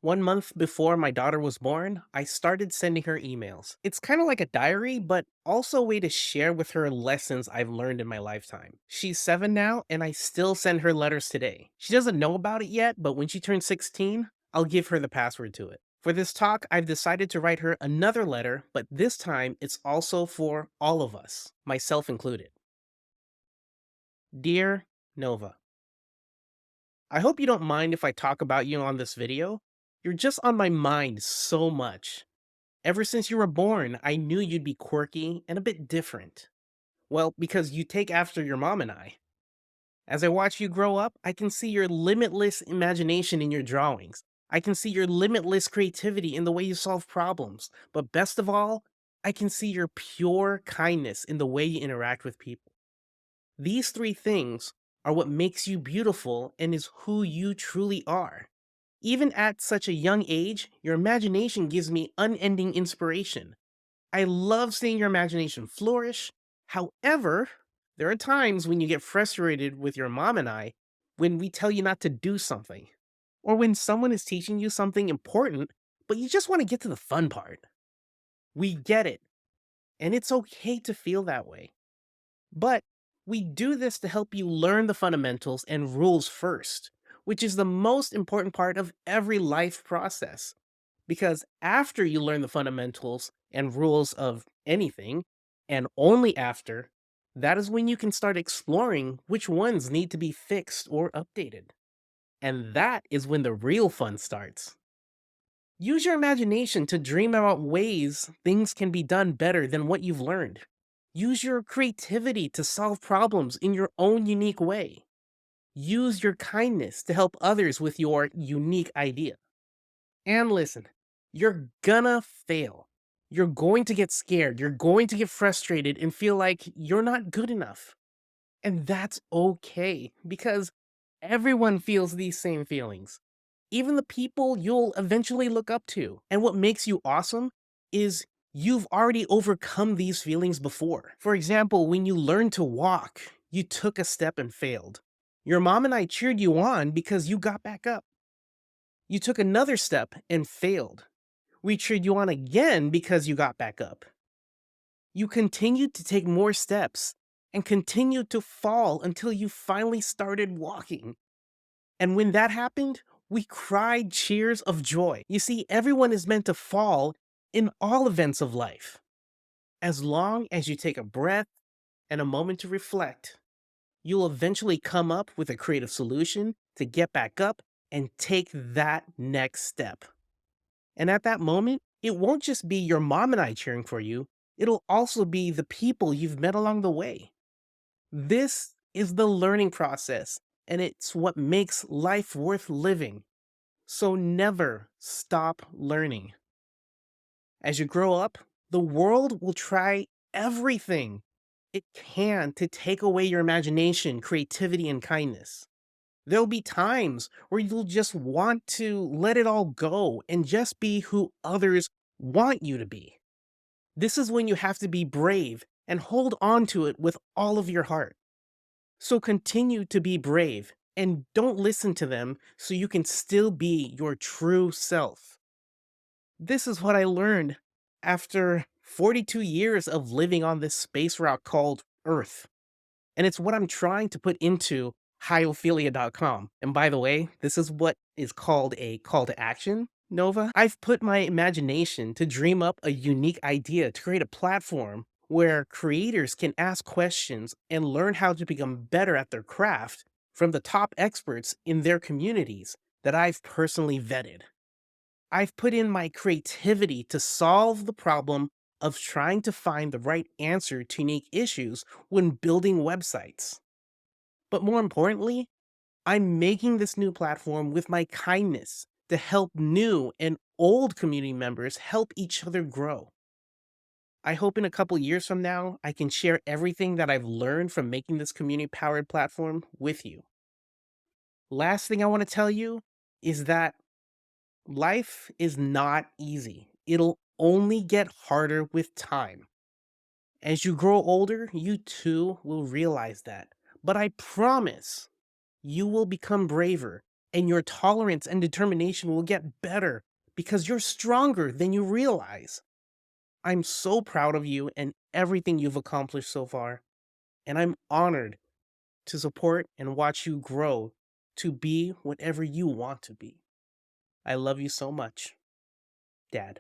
1 month before my daughter was born, I started sending her emails. It's kind of like a diary, but also a way to share with her lessons I've learned in my lifetime. She's 7 now, and I still send her letters today. She doesn't know about it yet, but when she turns 16, I'll give her the password to it. For this talk, I've decided to write her another letter, but this time it's also for all of us, myself included. Dear Nova, I hope you don't mind if I talk about you on this video. You're just on my mind so much. Ever since you were born, I knew you'd be quirky and a bit different. Well, because you take after your mom and I. As I watch you grow up, I can see your limitless imagination in your drawings. I can see your limitless creativity in the way you solve problems. But best of all, I can see your pure kindness in the way you interact with people. These three things are what makes you beautiful and is who you truly are. Even at such a young age, your imagination gives me unending inspiration. I love seeing your imagination flourish. However, there are times when you get frustrated with your mom and I when we tell you not to do something, or when someone is teaching you something important, but you just want to get to the fun part. We get it, and it's okay to feel that way. But we do this to help you learn the fundamentals and rules first, which is the most important part of every life process. Because after you learn the fundamentals and rules of anything, and only after, that is when you can start exploring which ones need to be fixed or updated. And that is when the real fun starts. Use your imagination to dream about ways things can be done better than what you've learned. Use your creativity to solve problems in your own unique way. Use your kindness to help others with your unique idea. And listen, you're gonna fail. You're going to get scared. You're going to get frustrated and feel like you're not good enough. And that's okay because everyone feels these same feelings. Even the people you'll eventually look up to. And what makes you awesome is you've already overcome these feelings before. For example, when you learned to walk, you took a step and failed. Your mom and I cheered you on because you got back up. You took another step and failed. We cheered you on again because you got back up. You continued to take more steps and continued to fall until you finally started walking. And when that happened, we cried cheers of joy. You see, everyone is meant to fall in all events of life. As long as you take a breath and a moment to reflect, you'll eventually come up with a creative solution to get back up and take that next step. And at that moment, it won't just be your mom and I cheering for you, it'll also be the people you've met along the way. This is the learning process, and it's what makes life worth living. So never stop learning. As you grow up, the world will try everything it can to take away your imagination, creativity, and kindness. There'll be times where you'll just want to let it all go and just be who others want you to be. This is when you have to be brave and hold on to it with all of your heart. So continue to be brave and don't listen to them so you can still be your true self. This is what I learned after 42 years of living on this space route called Earth. And it's what I'm trying to put into hiophilia.com. And by the way, this is what is called a call to action, Nova. I've put my imagination to dream up a unique idea to create a platform where creators can ask questions and learn how to become better at their craft from the top experts in their communities that I've personally vetted. I've put in my creativity to solve the problem of trying to find the right answer to unique issues when building websites. But more importantly, I'm making this new platform with my kindness to help new and old community members help each other grow. I hope in a couple years from now, I can share everything that I've learned from making this community powered platform with you. Last thing I want to tell you is that life is not easy. It'll only get harder with time. As you grow older, you too will realize that. But I promise you will become braver and your tolerance and determination will get better because you're stronger than you realize. I'm so proud of you and everything you've accomplished so far, and I'm honored to support and watch you grow to be whatever you want to be. I love you so much, Dad.